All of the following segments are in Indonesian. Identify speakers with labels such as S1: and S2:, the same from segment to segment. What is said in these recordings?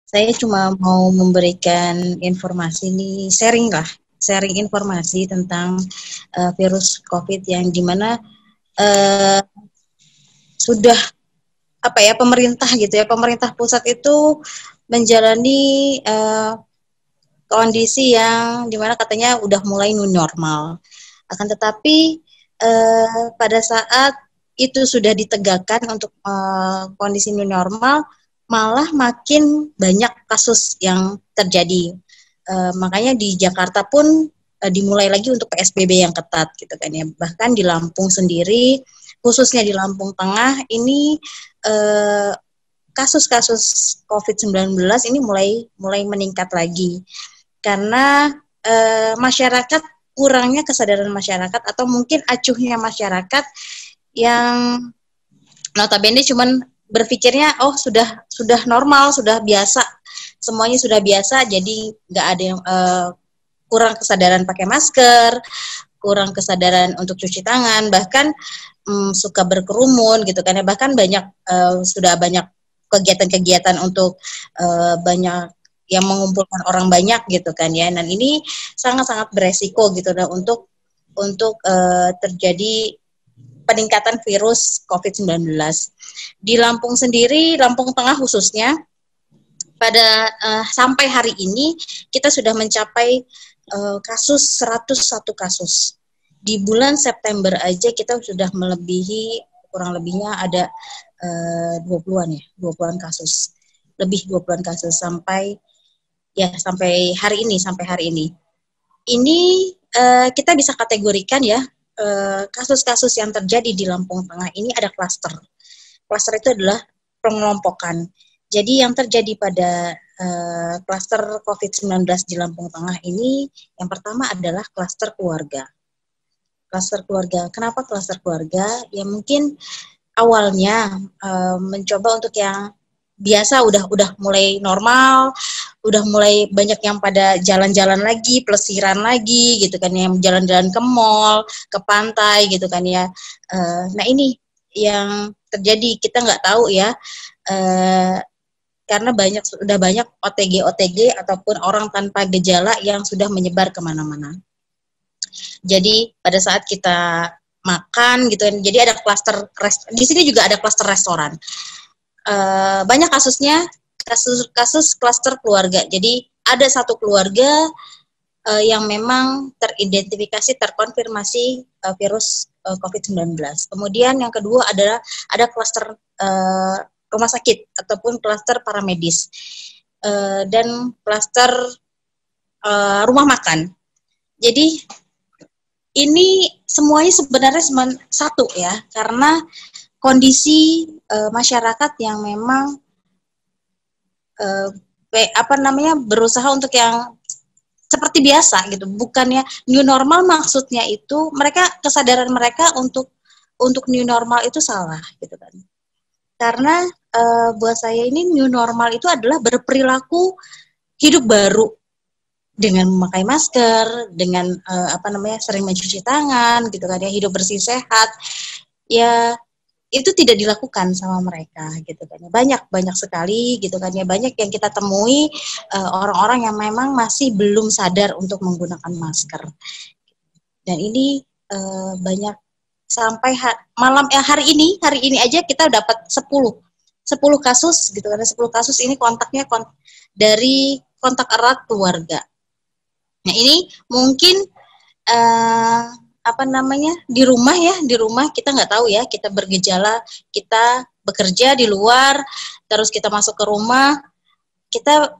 S1: Saya cuma mau memberikan informasi nih, sharing informasi tentang virus COVID yang dimana uh, sudah apa ya pemerintah gitu ya, pemerintah pusat itu menjalani kondisi yang dimana katanya udah mulai new normal. Akan tetapi pada saat itu sudah ditegakkan untuk kondisi new normal, malah makin banyak kasus yang terjadi. Makanya di Jakarta pun dimulai lagi untuk PSBB yang ketat gitu kan ya. Bahkan di Lampung sendiri, khususnya di Lampung Tengah ini kasus-kasus COVID-19 ini mulai meningkat lagi karena masyarakat kurangnya kesadaran masyarakat atau mungkin acuhnya masyarakat yang notabene cuman berpikirnya sudah normal, sudah biasa, semuanya sudah biasa, jadi nggak ada yang kurang kesadaran pakai masker, kurang kesadaran untuk cuci tangan, bahkan suka berkerumun gitu kan ya, bahkan sudah banyak kegiatan-kegiatan untuk banyak yang mengumpulkan orang banyak gitu kan ya, dan ini sangat-sangat beresiko gitu nah, untuk terjadi peningkatan virus COVID-19. Di Lampung sendiri, Lampung Tengah khususnya, pada sampai hari ini kita sudah mencapai kasus 101 kasus. Di bulan September aja kita sudah melebihi, kurang lebihnya ada 20-an kasus. Lebih 20-an kasus sampai hari ini. Ini kita bisa kategorikan ya, kasus-kasus yang terjadi di Lampung Tengah ini ada klaster. Klaster itu adalah pengelompokan. Jadi yang terjadi pada klaster COVID-19 di Lampung Tengah ini, yang pertama adalah klaster keluarga. Klaster keluarga. Kenapa klaster keluarga? Ya mungkin awalnya mencoba untuk yang biasa udah mulai normal, udah mulai banyak yang pada jalan-jalan lagi, pelesiran lagi gitu kan, yang jalan-jalan ke mall, ke pantai gitu kan ya. Nah ini yang terjadi, kita nggak tahu ya, karena sudah banyak OTG ataupun orang tanpa gejala yang sudah menyebar kemana-mana. Jadi pada saat kita makan gitu kan, jadi ada klaster, di sini juga ada klaster restoran. Banyak kasusnya kasus klaster keluarga. Jadi ada satu keluarga yang memang teridentifikasi, terkonfirmasi virus COVID-19. Kemudian yang kedua adalah ada klaster rumah sakit ataupun klaster paramedis dan klaster rumah makan. Jadi ini semuanya sebenarnya satu ya, karena kondisi masyarakat yang memang berusaha untuk yang seperti biasa gitu, bukannya new normal. Maksudnya itu kesadaran mereka untuk new normal itu salah gitu kan, karena buat saya ini new normal itu adalah berperilaku hidup baru dengan memakai masker, dengan sering mencuci tangan gitu kan ya, hidup bersih sehat ya. Itu tidak dilakukan sama mereka gitu kan ya. Banyak sekali gitu kan ya, banyak yang kita temui orang-orang yang memang masih belum sadar untuk menggunakan masker. Dan ini banyak sampai hari ini aja kita dapat 10 kasus gitu kan. 10 kasus ini kontaknya dari kontak erat keluarga. Nah, ini mungkin di rumah kita nggak tahu ya, kita bergejala, kita bekerja di luar, terus kita masuk ke rumah, kita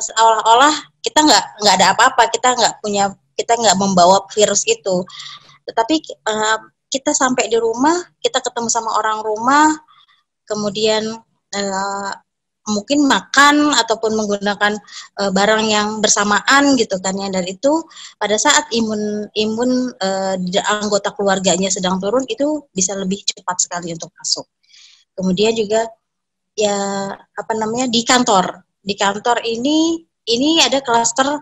S1: seolah-olah kita nggak ada apa-apa, kita nggak membawa virus itu. Tetapi kita sampai di rumah, kita ketemu sama orang rumah, kemudian mungkin makan ataupun menggunakan barang yang bersamaan gitu kan ya, dan itu pada saat imun anggota keluarganya sedang turun, itu bisa lebih cepat sekali untuk masuk. Kemudian juga ya di kantor ini ada klaster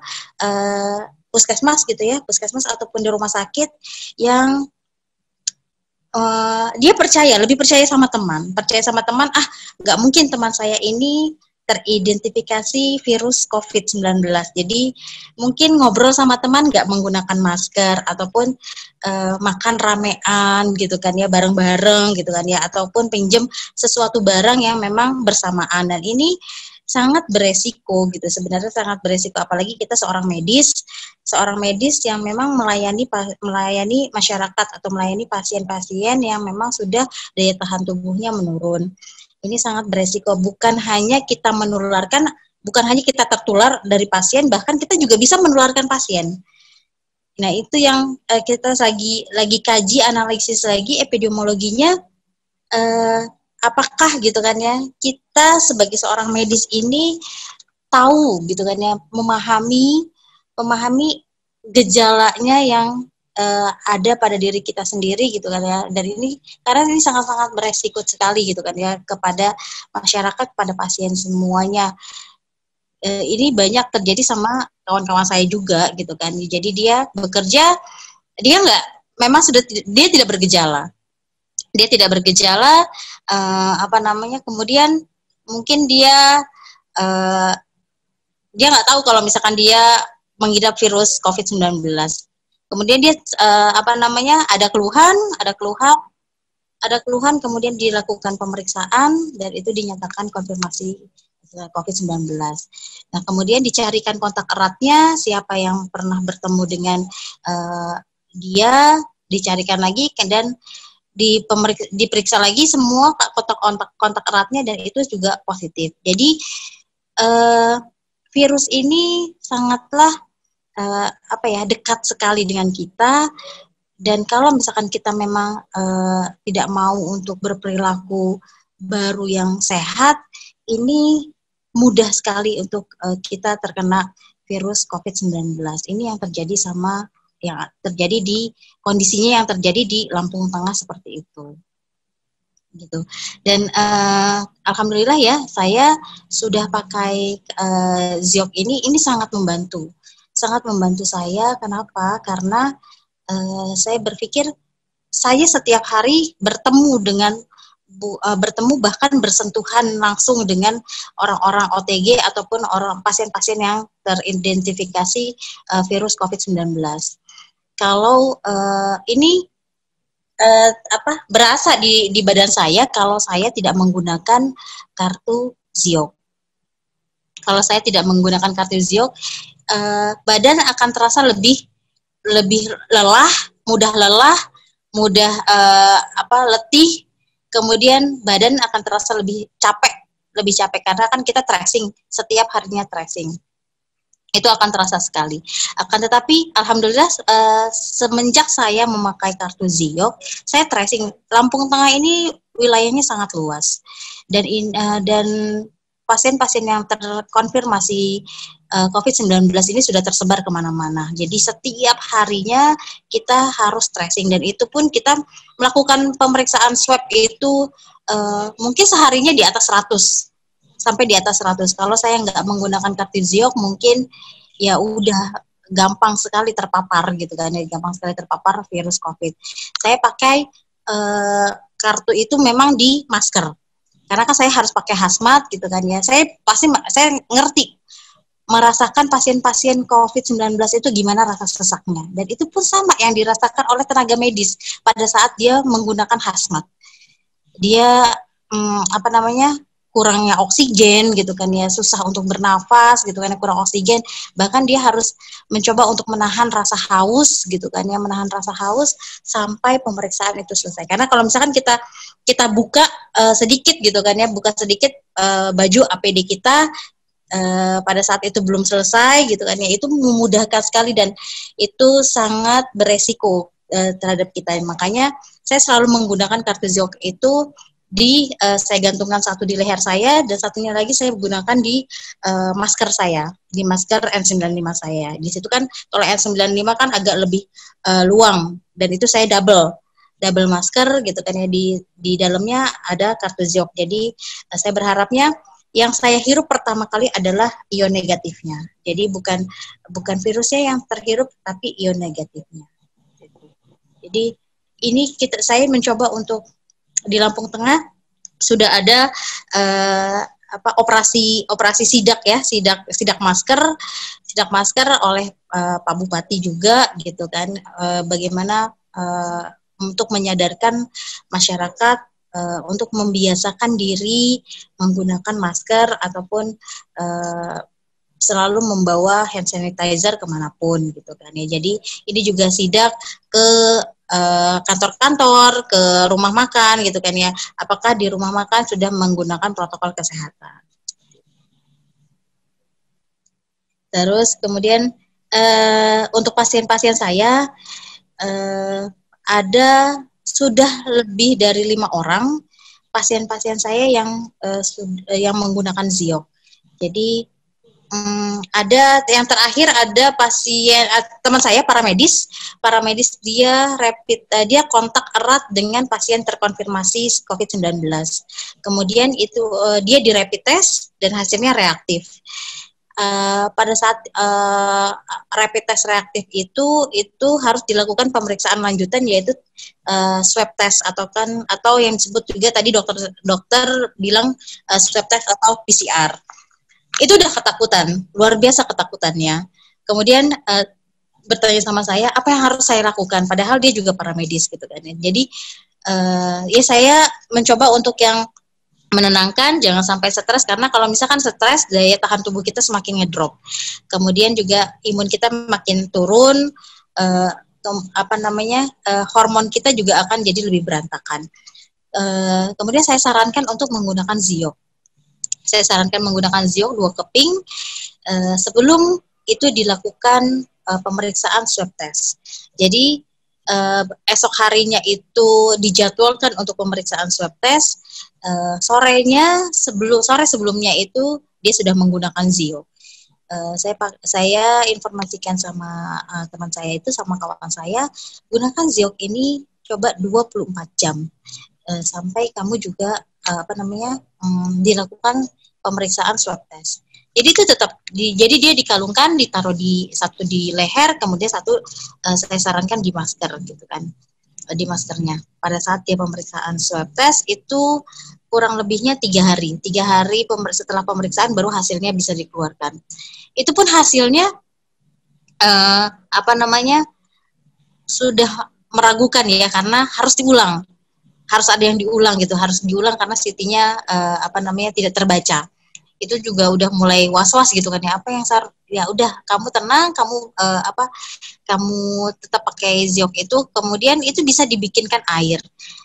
S1: puskesmas gitu ya, puskesmas ataupun di rumah sakit yang dia lebih percaya sama teman, nggak mungkin teman saya ini teridentifikasi virus COVID-19. Jadi mungkin ngobrol sama teman nggak menggunakan masker, ataupun makan ramean gitu kan ya, bareng-bareng gitu kan ya, ataupun pinjem sesuatu barang yang memang bersamaan. Dan ini sangat beresiko gitu, sebenarnya sangat beresiko, apalagi kita seorang medis yang memang melayani masyarakat atau melayani pasien-pasien yang memang sudah daya tahan tubuhnya menurun. Ini sangat beresiko, bukan hanya kita tertular dari pasien, bahkan kita juga bisa menularkan pasien. Nah, itu yang kita lagi kaji, analisis lagi epidemiologinya, apakah gitu kan ya, kita sebagai seorang medis ini tahu gitu kan ya, memahami gejalanya yang ada pada diri kita sendiri gitu kan ya. Dari ini, karena ini sangat-sangat beresiko sekali gitu kan ya, kepada masyarakat, pada pasien semuanya. Ini banyak terjadi sama kawan-kawan saya juga gitu kan. Jadi dia bekerja, dia tidak bergejala. Dia tidak bergejala, kemudian mungkin dia nggak tahu kalau misalkan dia mengidap virus COVID-19. Kemudian dia ada keluhan, kemudian dilakukan pemeriksaan dan itu dinyatakan konfirmasi COVID-19. Nah, kemudian dicarikan kontak eratnya, siapa yang pernah bertemu dengan dia, dicarikan lagi, dan diperiksa lagi semua kontak eratnya, dan itu juga positif. Jadi virus ini sangatlah dekat sekali dengan kita, dan kalau misalkan kita memang tidak mau untuk berperilaku baru yang sehat, ini mudah sekali untuk kita terkena virus COVID-19. Ini yang terjadi kondisinya yang terjadi di Lampung Tengah seperti itu. Gitu. Dan alhamdulillah ya, saya sudah pakai Ziok ini sangat membantu saya. Kenapa? Karena saya berpikir saya setiap hari bertemu bahkan bersentuhan langsung dengan orang-orang OTG ataupun pasien-pasien yang teridentifikasi virus COVID-19. Kalau ini berasa di badan saya kalau saya tidak menggunakan kartu Ziok. Kalau saya tidak menggunakan kartu Ziok, badan akan terasa lebih mudah letih, kemudian badan akan terasa lebih capek karena kan kita tracing, setiap harinya tracing. Itu akan terasa sekali. Akan tetapi alhamdulillah semenjak saya memakai kartu Ziok, saya tracing. Lampung Tengah ini wilayahnya sangat luas, dan pasien-pasien yang terkonfirmasi COVID-19 ini sudah tersebar kemana-mana. Jadi setiap harinya kita harus tracing, dan itu pun kita melakukan pemeriksaan swab itu mungkin seharinya di atas 100. Sampai di atas 100. Kalau saya nggak menggunakan kartu Ziok, mungkin ya udah gampang sekali terpapar gitu kan, gampang sekali terpapar virus COVID. Saya pakai kartu itu memang di masker, karena kan saya harus pakai hazmat gitu kan ya. Saya ngerti, merasakan pasien-pasien COVID-19 itu gimana rasa sesaknya, dan itu pun sama yang dirasakan oleh tenaga medis pada saat dia menggunakan hazmat. Dia kurangnya oksigen gitu kan ya, susah untuk bernafas gitu kan, kurang oksigen, bahkan dia harus mencoba untuk menahan rasa haus gitu kan ya, menahan rasa haus sampai pemeriksaan itu selesai. Karena kalau misalkan kita buka sedikit gitu kan ya, baju APD kita pada saat itu belum selesai gitu kan ya, itu memudahkan sekali dan itu sangat beresiko terhadap kita. Makanya saya selalu menggunakan kartu Ziok itu saya gantungkan satu di leher saya, dan satunya lagi saya gunakan di masker saya, di masker N95 saya. Di situ kan kalau N95 kan agak lebih luang, dan itu saya double masker gitu kan ya, di dalamnya ada kartu Ziok. Jadi saya berharapnya yang saya hirup pertama kali adalah ion negatifnya. Jadi bukan virusnya yang terhirup, tapi ion negatifnya. Jadi ini saya mencoba untuk di Lampung Tengah sudah ada operasi sidak ya, sidak masker oleh Pak Bupati juga gitu kan, bagaimana untuk menyadarkan masyarakat untuk membiasakan diri menggunakan masker ataupun selalu membawa hand sanitizer kemanapun gitu kan ya. Jadi ini juga sidak ke kantor-kantor, ke rumah makan gitu kan ya. Apakah di rumah makan sudah menggunakan protokol kesehatan. Terus kemudian untuk pasien-pasien saya ada sudah lebih dari 5 orang pasien-pasien saya yang menggunakan Zio. Jadi ada yang terakhir ada pasien teman saya paramedis dia kontak erat dengan pasien terkonfirmasi COVID-19. Kemudian itu dia di rapid test dan hasilnya reaktif. Pada saat rapid test reaktif itu harus dilakukan pemeriksaan lanjutan, yaitu swab test atau yang disebut juga tadi dokter bilang swab test atau PCR. Itu udah ketakutan, luar biasa ketakutannya. Kemudian bertanya sama saya, apa yang harus saya lakukan? Padahal dia juga paramedis gitu kan. Jadi ya saya mencoba untuk yang menenangkan, jangan sampai stres, karena kalau misalkan stres, daya tahan tubuh kita semakin ngedrop. Kemudian juga imun kita makin turun, hormon kita juga akan jadi lebih berantakan. Kemudian saya sarankan untuk menggunakan Zio. Saya sarankan menggunakan Zio 2 keping sebelum itu dilakukan pemeriksaan swab test. Jadi esok harinya itu dijadwalkan untuk pemeriksaan swab test. Sore sebelumnya itu dia sudah menggunakan Zio. Saya informasikan sama teman saya itu, sama kawan saya, gunakan Zio ini coba 24 jam sampai kamu juga dilakukan pemeriksaan swab test. Jadi itu jadi dia dikalungkan, ditaruh satu di leher, kemudian satu saya sarankan di masker gitu kan, di maskernya. Pada saat dia pemeriksaan swab test itu kurang lebihnya 3 hari setelah pemeriksaan baru hasilnya bisa dikeluarkan. Itu pun hasilnya sudah meragukan ya, karena harus diulang. Harus ada yang diulang gitu, karena CT-nya tidak terbaca. Itu juga udah mulai was-was gitu kan ya, ya udah kamu tenang, kamu tetap pakai Ziok itu, kemudian itu bisa dibikinkan air.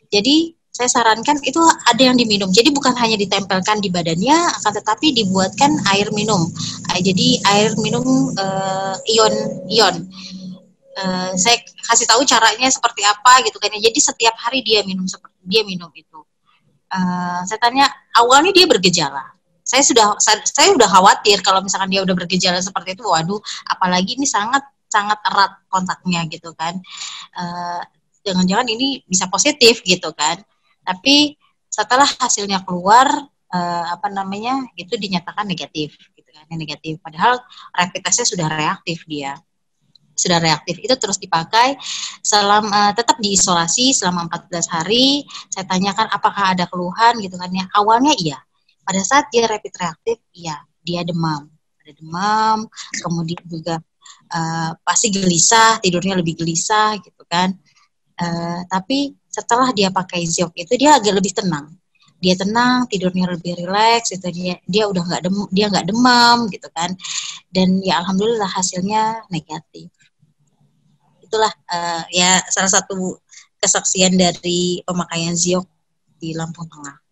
S1: Jadi saya sarankan itu ada yang diminum. Jadi bukan hanya ditempelkan di badannya, akan tetapi dibuatkan air minum. Jadi air minum ion. Saya kasih tahu caranya seperti apa gitu kan. Jadi setiap hari dia minum itu. Saya tanya, awalnya dia bergejala. Saya sudah khawatir kalau misalkan dia udah bergejala seperti itu, waduh, apalagi ini sangat erat kontaknya gitu kan. Jangan-jangan ini bisa positif gitu kan. Tapi setelah hasilnya keluar, itu dinyatakan negatif gitu kan, negatif. Padahal rapid testnya sudah reaktif itu terus dipakai tetap diisolasi selama 14 hari. Saya tanyakan apakah ada keluhan gitu kan ya. Awalnya iya. Pada saat dia rapid reaktif, iya, dia demam. Ada demam, kemudian juga pasti gelisah, tidurnya lebih gelisah gitu kan. Tapi setelah dia pakai Ziok itu dia agak lebih tenang. Dia tenang, tidurnya lebih rileks, itu dia udah nggak demam gitu kan. Dan ya alhamdulillah hasilnya negatif. Itulah ya salah satu kesaksian dari pemakaian Ziok di Lampung Tengah.